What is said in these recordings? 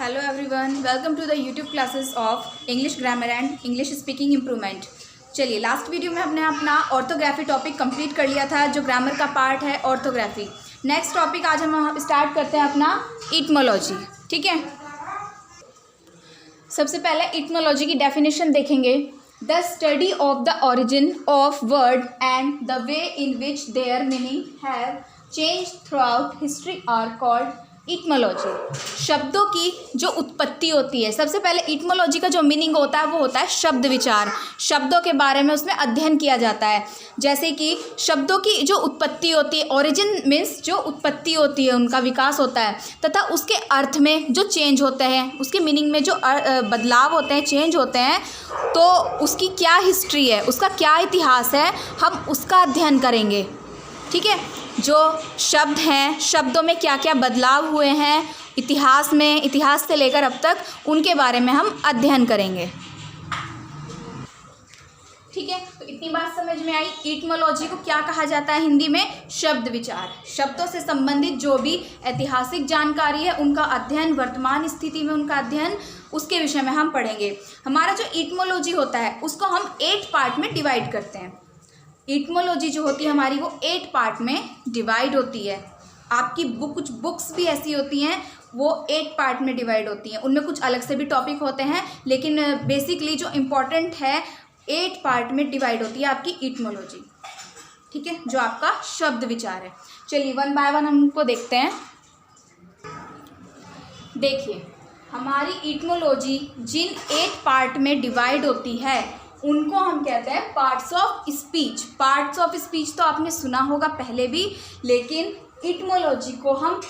Hello everyone, welcome to the YouTube classes of English Grammar and English Speaking Improvement। चलिए last video में हमने अपना orthography topic complete कर लिया था, जो ग्रामर का पार्ट है ऑर्थोग्राफी। नेक्स्ट टॉपिक आज हम स्टार्ट करते हैं अपना इटमोलॉजी। ठीक है, सबसे पहले इटमोलॉजी की डेफिनेशन देखेंगे। The study of the origin of word and the way in which their meaning have change throughout history are called etymology. शब्दों की जो उत्पत्ति होती है, सबसे पहले इटमोलॉजी का जो मीनिंग होता है वो होता है शब्द विचार। शब्दों के बारे में उसमें अध्ययन किया जाता है। जैसे कि शब्दों की जो उत्पत्ति होती है, ओरिजिन मीन्स जो उत्पत्ति होती है, उनका विकास होता है, तथा उसके अर्थ में जो चेंज होते हैं, उसके मीनिंग में जो बदलाव होते हैं, चेंज होते हैं, तो उसकी क्या हिस्ट्री है, उसका क्या इतिहास है, हम उसका अध्ययन करेंगे। ठीक है, जो शब्द हैं, शब्दों में क्या क्या बदलाव हुए हैं इतिहास में, इतिहास से लेकर अब तक, उनके बारे में हम अध्ययन करेंगे। ठीक है, तो इतनी बात समझ में आई। इटमोलॉजी को क्या कहा जाता है हिंदी में? शब्द विचार। शब्दों से संबंधित जो भी ऐतिहासिक जानकारी है उनका अध्ययन, वर्तमान स्थिति में उनका अध्ययन, उसके विषय में हम पढ़ेंगे। हमारा जो इटमोलॉजी होता है उसको हम 8 पार्ट में डिवाइड करते हैं। इटमोलॉजी जो होती है हमारी वो 8 पार्ट में डिवाइड होती है। आपकी कुछ बुक्स भी ऐसी होती हैं वो 8 पार्ट में डिवाइड होती हैं, उनमें कुछ अलग से भी टॉपिक होते हैं, लेकिन बेसिकली जो इम्पोर्टेंट है 8 पार्ट में डिवाइड होती है आपकी इटमोलॉजी। ठीक है, जो आपका शब्द विचार है। चलिए वन बाय वन हम उनको देखते हैं। देखिए, हमारी इटमोलॉजी जिन 8 पार्ट में डिवाइड होती है उनको हम कहते हैं parts of speech. Parts of speech तो आपने सुना होगा पहले भी, लेकिन इटमोलॉजी को हम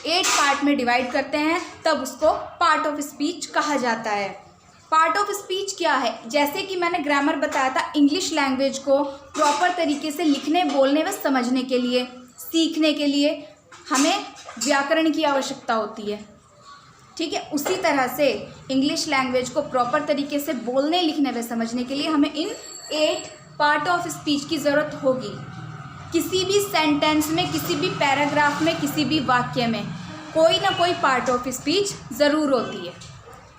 8 पार्ट में डिवाइड करते हैं, तब उसको पार्ट ऑफ स्पीच कहा जाता है। पार्ट ऑफ स्पीच क्या है? जैसे कि मैंने ग्रामर बताया था, इंग्लिश लैंग्वेज को प्रॉपर तरीके से लिखने, बोलने व समझने के लिए, सीखने के लिए हमें व्याकरण की आवश्यकता होती है। ठीक है, उसी तरह से इंग्लिश लैंग्वेज को प्रॉपर तरीके से बोलने, लिखने व समझने के लिए हमें इन 8 पार्ट ऑफ स्पीच की ज़रूरत होगी। किसी भी सेंटेंस में, किसी भी पैराग्राफ में, किसी भी वाक्य में कोई ना कोई पार्ट ऑफ स्पीच ज़रूर होती है।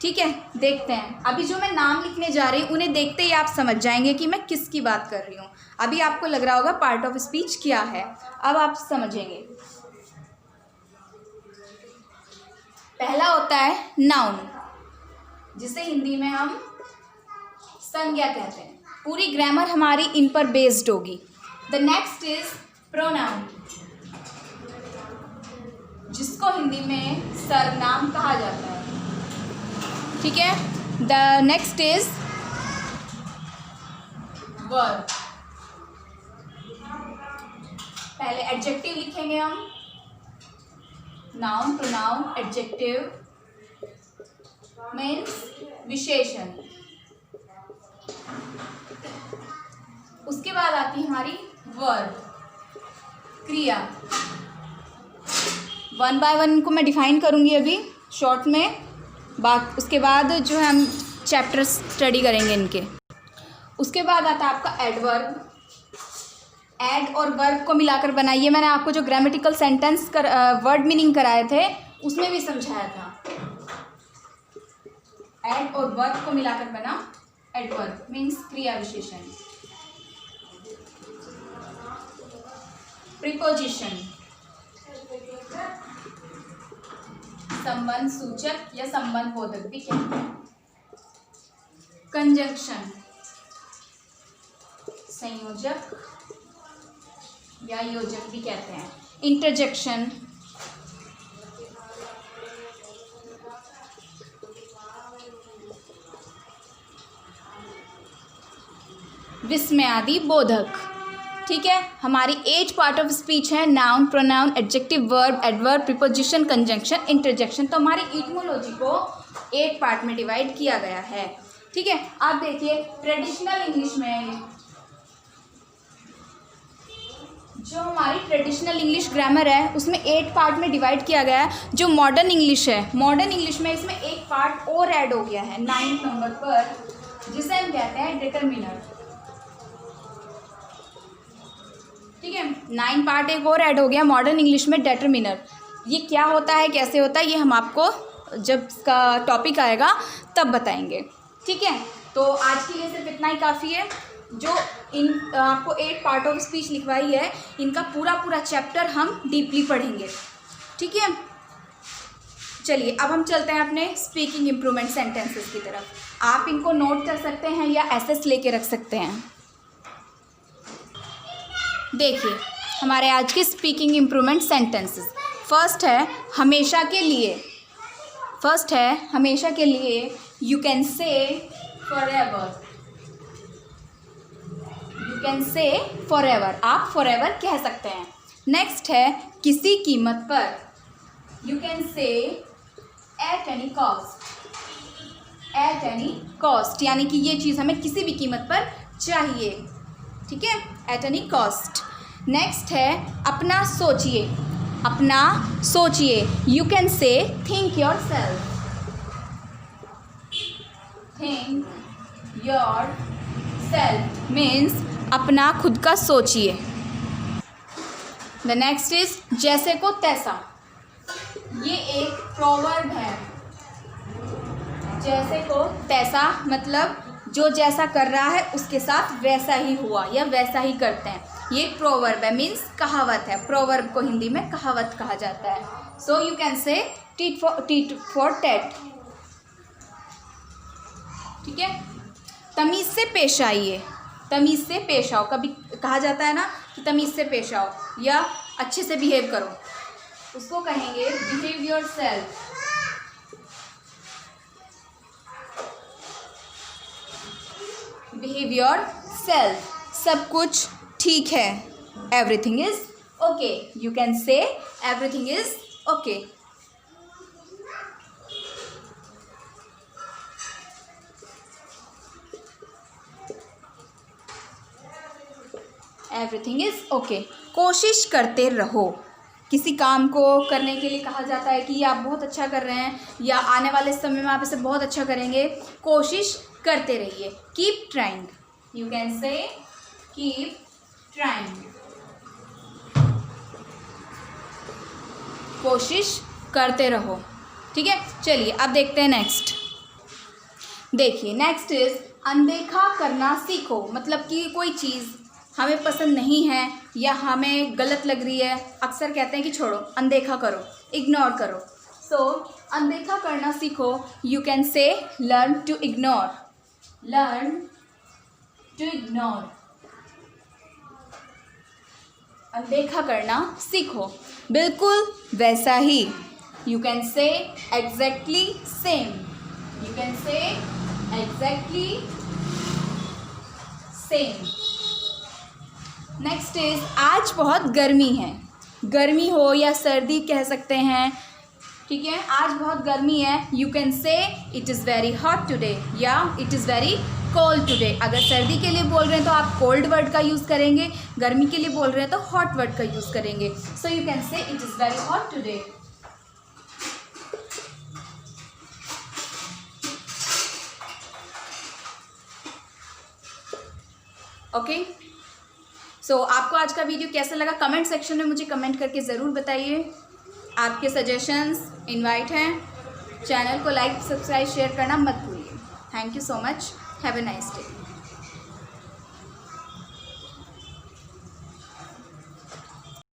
ठीक है, देखते हैं। अभी जो मैं नाम लिखने जा रही हूँ उन्हें देखते ही आप समझ जाएंगे कि मैं किसकी बात कर रही हूँ। अभी आपको लग रहा होगा पार्ट ऑफ स्पीच क्या है, अब आप समझेंगे। पहला होता है नाउन, जिसे हिंदी में हम संज्ञा कहते हैं। पूरी ग्रामर हमारी इन पर बेस्ड होगी। द नेक्स्ट इज प्रोनाउन, जिसको हिंदी में सर्वनाम कहा जाता है। ठीक है, द नेक्स्ट इज वर्ब। पहले एडजेक्टिव लिखेंगे हम। नाउन, प्रोनाउन, एडजेक्टिव मीन्स विशेषण। उसके बाद आती है हमारी वर्ब, क्रिया। वन बाय वन को मैं डिफाइन करूंगी अभी शॉर्ट में, उसके बाद जो है हम चैप्टर स्टडी करेंगे इनके। उसके बाद आता है आपका एडवर्ब। एड और वर्ब को मिलाकर बनाइए। मैंने आपको जो ग्रामेटिकल सेंटेंस वर्ड मीनिंग कराए थे उसमें भी समझाया था। एड और वर्ब को मिलाकर बना एडवर्ब, मीन्स क्रिया विशेषण। प्रीपोजिशन, संबंध सूचक या संबंध बोधक भी कहते हैं। कंजंक्शन, संयोजक या योजक भी कहते हैं। इंटरजेक्शन, विस्मयादि बोधक। ठीक है, हमारी 8 पार्ट ऑफ स्पीच है। Noun, pronoun, adjective, verb, adverb, preposition, conjunction, interjection. तो हमारी इटमोलॉजी को 8 पार्ट में डिवाइड किया गया है। ठीक है, आप देखिए ट्रेडिशनल इंग्लिश में, जो हमारी ट्रेडिशनल इंग्लिश ग्रामर है उसमें 8 पार्ट में डिवाइड किया गया है। जो मॉडर्न इंग्लिश है, मॉडर्न इंग्लिश में इसमें एक पार्ट और ऐड हो गया है 9th नंबर पर, जिसे हम कहते हैं डिटरमिनर। ठीक है, 9 पार्ट एक और ऐड हो गया मॉडर्न इंग्लिश में, डिटरमिनर। ये क्या होता है, कैसे होता है, ये हम आपको जब इसका टॉपिक आएगा तब बताएंगे, ठीक है। तो आज के लिए सिर्फ इतना ही काफ़ी है। जो इन आपको 8 पार्ट ऑफ स्पीच लिखवाई है, इनका पूरा चैप्टर हम डीपली पढ़ेंगे, ठीक है। चलिए अब हम चलते हैं अपने स्पीकिंग इम्प्रूवमेंट सेंटेंसेस की तरफ। आप इनको नोट कर सकते हैं या एसेस लेके रख सकते हैं। देखिए हमारे आज के स्पीकिंग इम्प्रूवमेंट सेंटेंसेस। फर्स्ट है हमेशा के लिए, यू कैन से फॉरएवर, आप फॉरएवर कह सकते हैं। नेक्स्ट है किसी कीमत पर, यू कैन से एट एनी कॉस्ट, यानी कि ये चीज़ हमें किसी भी कीमत पर चाहिए, ठीक है, एट एनी कॉस्ट। नेक्स्ट है अपना सोचिए, यू कैन से थिंक योरसेल्फ मीन्स अपना खुद का सोचिए। द नेक्स्ट इज जैसे को तैसा, ये एक प्रोवर्ब है। जैसे को तैसा मतलब जो जैसा कर रहा है उसके साथ वैसा ही हुआ या वैसा ही करते हैं, ये एक प्रोवर्ब है, मीन्स कहावत है। प्रोवर्ब को हिंदी में कहावत कहा जाता है। सो यू कैन से टीट फॉर टैट, ठीक है। तमीज़ से पेश आओ, कभी कहा जाता है ना कि तमीज़ से पेश आओ या अच्छे से बिहेव करो, उसको कहेंगे बिहेव योरसेल्फ। बिहेव योरसेल्फ, सब कुछ ठीक है, everything is okay, you can से everything is okay. Everything is okay. कोशिश करते रहो, किसी काम को करने के लिए कहा जाता है कि ये आप बहुत अच्छा कर रहे हैं या आने वाले समय में आप इसे बहुत अच्छा करेंगे, कोशिश करते रहिए। कीप ट्राइंग, यू कैन से कीप ट्राइंग, कोशिश करते रहो, ठीक है। चलिए अब देखते हैं नेक्स्ट। देखिए नेक्स्ट इज अनदेखा करना सीखो, मतलब कि कोई चीज़ हमें पसंद नहीं है या हमें गलत लग रही है, अक्सर कहते हैं कि छोड़ो, अनदेखा करो, इग्नोर करो। सो अनदेखा करना सीखो, you can say learn to ignore, अनदेखा करना सीखो। बिल्कुल वैसा ही, you can say exactly same, you can say exactly same. Next is आज बहुत गर्मी है, गर्मी हो या सर्दी कह सकते हैं, ठीक है। आज बहुत गर्मी है, you can say it is very hot today या it is very cold today. अगर सर्दी के लिए बोल रहे हैं तो आप कोल्ड वर्ड का यूज़ करेंगे, गर्मी के लिए बोल रहे हैं तो हॉट वर्ड का यूज़ करेंगे। So you can say it is very hot today. Okay, so आपको आज का वीडियो कैसा लगा कमेंट सेक्शन में मुझे कमेंट करके ज़रूर बताइए। आपके सजेशंस इनवाइट हैं। चैनल को लाइक सब्सक्राइब शेयर करना मत भूलिए। Thank you so much, have a nice day.